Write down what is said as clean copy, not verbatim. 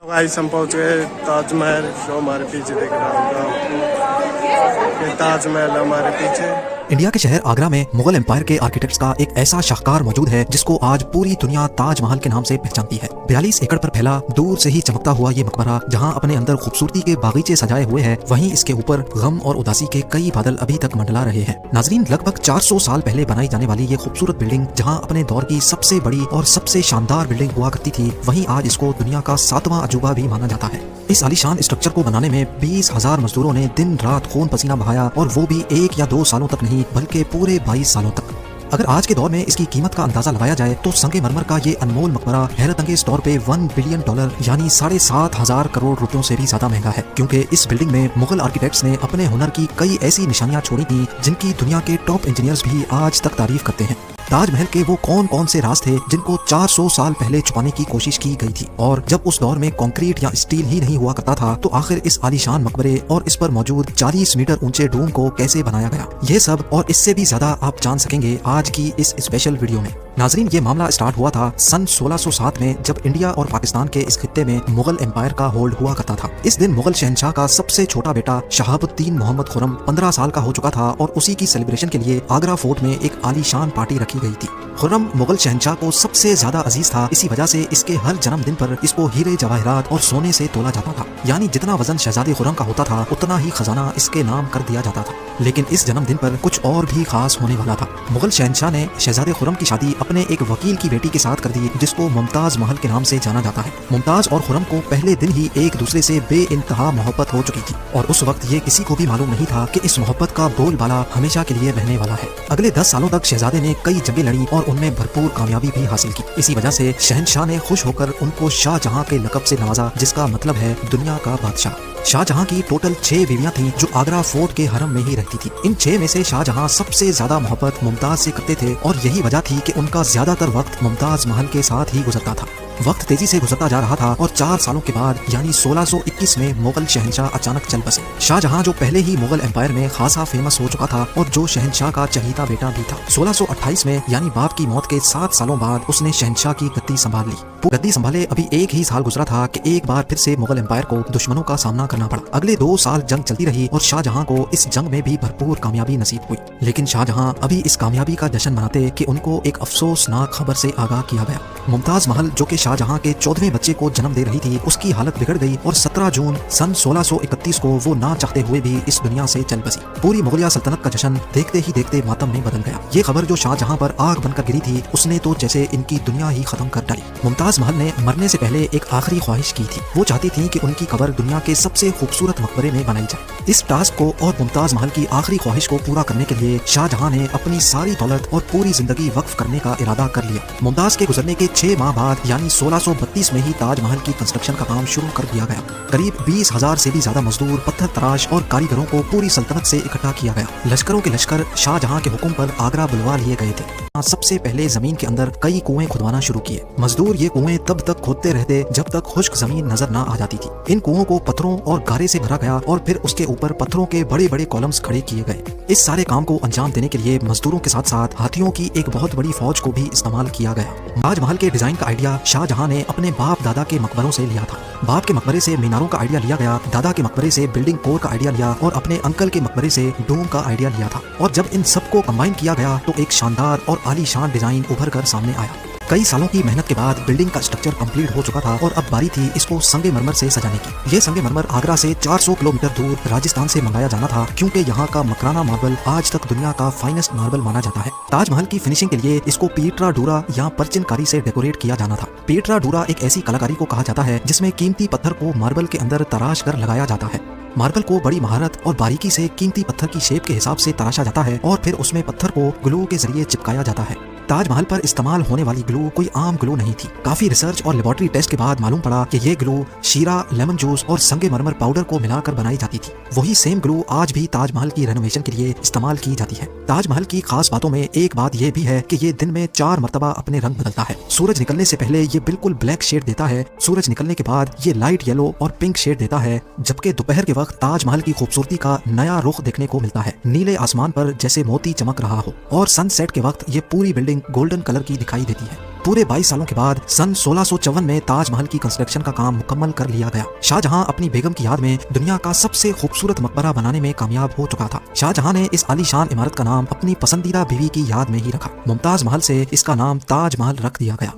Guys हम पहुंच गए ताजमहल, जो हमारे पीछे दिख रहा होगा आपको। ये ताजमहल हमारे पीछे। इंडिया के शहर आगरा में मुगल एम्पायर के आर्किटेक्ट्स का एक ऐसा शाहकार मौजूद है जिसको आज पूरी दुनिया ताजमहल के नाम से पहचानती है। 42 एकड़ पर फैला दूर से ही चमकता हुआ ये मकबरा जहां अपने अंदर खूबसूरती के बागीचे सजाए हुए हैं, वहीं इसके ऊपर गम और उदासी के कई बादल अभी तक मंडला रहे हैं। नाजरीन, लगभग 400 साल पहले बनाई जाने वाली ये खूबसूरत बिल्डिंग जहाँ अपने दौर की सबसे बड़ी और सबसे शानदार बिल्डिंग हुआ करती थी, वहीं आज इसको दुनिया का 7वां अजूबा भी माना जाता है। इस आलीशान स्ट्रक्चर को बनाने में 20,000 मजदूरों ने दिन रात खून पसीना बहाया, और वो भी 1 या 2 सालों तक नहीं बल्कि पूरे 22 सालों तक। अगर आज के दौर में इसकी कीमत का अंदाजा लगाया जाए तो संगमरमर का ये अनमोल मकबरा हैरत अंगेज तौर पे $1 बिलियन यानी 7,500 करोड़ रुपयों से भी ज्यादा महंगा है, क्योंकि इस बिल्डिंग में मुगल आर्किटेक्ट्स ने अपने हुनर की कई ऐसी निशानियां छोड़ी थी जिनकी दुनिया के टॉप इंजीनियर्स भी आज तक तारीफ करते हैं। ताजमहल के वो कौन कौन से राज थे जिनको 400 साल पहले छुपाने की कोशिश की गई थी, और जब उस दौर में कंक्रीट या स्टील ही नहीं हुआ करता था तो आखिर इस आलीशान मकबरे और इस पर मौजूद 40 मीटर ऊंचे डूम को कैसे बनाया गया, ये सब और इससे भी ज्यादा आप जान सकेंगे आज की इस स्पेशल वीडियो में। नाजरीन, ये मामला स्टार्ट हुआ था सन 1607 में, जब इंडिया और पाकिस्तान के इस खित्ते में मुगल एम्पायर का होल्ड हुआ करता था। इस दिन मुगल शहंशाह का सबसे छोटा बेटा शहाबुद्दीन मोहम्मद खुर्रम 15 साल का हो चुका था, और उसी की सेलिब्रेशन के लिए आगरा फोर्ट में एक आलीशान पार्टी रखी गई थी। खुर्रम मुगल शहंशाह को सबसे ज्यादा अजीज था, इसी वजह से इसके हर जन्मदिन पर इसको हीरे जवाहरात और सोने से तोला जाता था, यानी जितना वजन शहजादे खुर्रम का होता था उतना ही खजाना इसके नाम कर दिया जाता था। लेकिन इस जन्मदिन पर कुछ और भी खास होने वाला था। मुगल शहंशाह ने शहजादे खुर्रम की शादी अपने एक वकील की बेटी के साथ कर दी, जिसको मुमताज महल के नाम से जाना जाता है। मुमताज और खुर्रम को पहले दिन ही एक दूसरे से बेइंतहा मोहब्बत हो चुकी थी, और उस वक्त ये किसी को भी मालूम नहीं था कि इस मोहब्बत का बोलबाला हमेशा के लिए रहने वाला है। अगले 10 सालों तक शहजादे ने कई जंगें लड़ी और उनमें भरपूर कामयाबी भी हासिल की। इसी वजह से शहंशाह ने खुश होकर उनको शाहजहां के लक़ब से नवाजा, जिसका मतलब है दुनिया का बादशाह। शाहजहां की टोटल 6 बीवियां थीं जो आगरा फोर्ट के हरम में ही रहती थी। इन 6 में से शाहजहां सबसे ज्यादा मोहब्बत मुमताज से करते थे, और यही वजह थी कि उनका ज्यादातर वक्त मुमताज महल के साथ ही गुजरता था। वक्त तेजी से गुजरता जा रहा था, और 4 सालों के बाद यानी 1621 में मुगल शहंशाह अचानक चल बसे। शाहजहां जो पहले ही मुगल एम्पायर में खासा फेमस हो चुका था और जो शहंशाह का चहीता बेटा भी था, 1628 में यानी बाप की मौत के 7 सालों बाद उसने शहंशाह की गद्दी संभाल ली। वो गद्दी संभाले अभी 1 ही साल गुजरा था कि एक बार फिर से मुगल एम्पायर को दुश्मनों का सामना करना पड़ा। अगले 2 साल जंग चलती रही और शाहजहां को इस जंग में भी भरपूर कामयाबी नसीब हुई। लेकिन शाहजहां अभी इस कामयाबी का जश्न मनाते कि उनको एक अफसोसनाक खबर से आगाह किया गया। मुमताज महल जो कि शाहजहां के 14वें बच्चे को जन्म दे रही थी, उसकी हालत बिगड़ गई और 17 जून सन 1631 को वो ना चाहते हुए भी इस दुनिया से चल बसी। पूरी मुगलिया सल्तनत का जश्न देखते ही देखते मातम में बदल गया। ये खबर जो शाहजहां पर आग बनकर गिरी थी, उसने तो जैसे इनकी दुनिया ही खत्म कर डाली। मुमताज महल ने मरने से पहले एक आखिरी ख्वाहिश की थी। वो चाहती थी कि उनकी कब्र दुनिया के सबसे खूबसूरत मकबरे में बनाई जाए। इस टास्क को और मुमताज महल की आखिरी ख्वाहिश को पूरा करने के लिए शाहजहां ने अपनी सारी दौलत और पूरी जिंदगी वक्फ करने का इरादा कर लिया। मुमताज के गुजरने के 6 माह बाद यानी 1632 में ही ताजमहल की कंस्ट्रक्शन का काम शुरू कर दिया गया। करीब 20,000 से भी ज्यादा मजदूर, पत्थर तराश और कारीगरों को पूरी सल्तनत से इकट्ठा किया गया। लश्करों के लश्कर शाहजहां के हुक्म पर आगरा बुलवा लिए गए थे। सबसे पहले जमीन के अंदर कई कुएं खुदवाना शुरू किए। मजदूर ये कुएं तब तक खोदते रहते जब तक खुश्क जमीन नजर न आ जाती थी। इन कुओं को पत्थरों और गारे से भरा गया और फिर उसके ऊपर पत्थरों के बड़े बड़े कॉलम्स खड़े किए गए। इस सारे काम को अंजाम देने के लिए मजदूरों के साथ साथ हाथियों की एक बहुत बड़ी फौज को भी इस्तेमाल किया गया। ताजमहल के डिजाइन का आइडिया शाहजहां ने अपने बाप दादा के मकबरों से लिया था। बाप के मकबरे से मीनारों का आइडिया लिया गया, दादा के मकबरे से बिल्डिंग कोर का आइडिया लिया, और अपने अंकल के मकबरे से डोम का आइडिया लिया था। और जब इन सबको कंबाइन किया गया तो एक शानदार और आलीशान डिजाइन उभर कर सामने आया। कई सालों की मेहनत के बाद बिल्डिंग का स्ट्रक्चर कंप्लीट हो चुका था, और अब बारी थी इसको संगमरमर से सजाने की। ये संगमरमर आगरा से 400 किलोमीटर दूर राजस्थान से मंगाया जाना था, क्योंकि यहाँ का मकराना मार्बल आज तक दुनिया का फाइनेस्ट मार्बल माना जाता है। ताजमहल की फिनिशिंग के लिए इसको पीटरा डूरा या परचिनकारी से डेकोरेट किया जाना था। पीटरा डूरा एक ऐसी कलाकारी को कहा जाता है जिसमें कीमती पत्थर को मार्बल के अंदर तराश कर लगाया जाता है। मार्बल को बड़ी महारत और बारीकी से कीमती पत्थर की शेप के हिसाब से तराशा जाता है, और फिर उसमें पत्थर को ग्लू के जरिए चिपकाया जाता है। ताजमहल पर इस्तेमाल होने वाली ग्लू कोई आम ग्लू नहीं थी। काफी रिसर्च और लेबोरेटरी टेस्ट के बाद मालूम पड़ा कि ये ग्लू शीरा, लेमन जूस और संगमरमर पाउडर को मिलाकर बनाई जाती थी। वही सेम ग्लू आज भी ताजमहल की रेनोवेशन के लिए इस्तेमाल की जाती है। ताजमहल की खास बातों में एक बात यह भी है कि ये दिन में 4 मरतबा अपने रंग बदलता है। सूरज निकलने से पहले ये बिल्कुल ब्लैक शेड देता है, सूरज निकलने के बाद ये लाइट येलो और पिंक शेड देता है, जबकि दोपहर के वक्त ताजमहल की खूबसूरती का नया रुख देखने को मिलता है। नीले आसमान पर जैसे मोती चमक रहा हो, और सनसेट के वक्त ये पूरी बिल्डिंग गोल्डन कलर की दिखाई देती है। पूरे 22 सालों के बाद सन 1654 में ताजमहल की कंस्ट्रक्शन का काम मुकम्मल कर लिया गया। शाहजहां अपनी बेगम की याद में दुनिया का सबसे खूबसूरत मकबरा बनाने में कामयाब हो चुका था। शाहजहां ने इस आलीशान इमारत का नाम अपनी पसंदीदा बीवी की याद में ही रखा। मुमताज महल से इसका नाम ताजमहल रख दिया गया।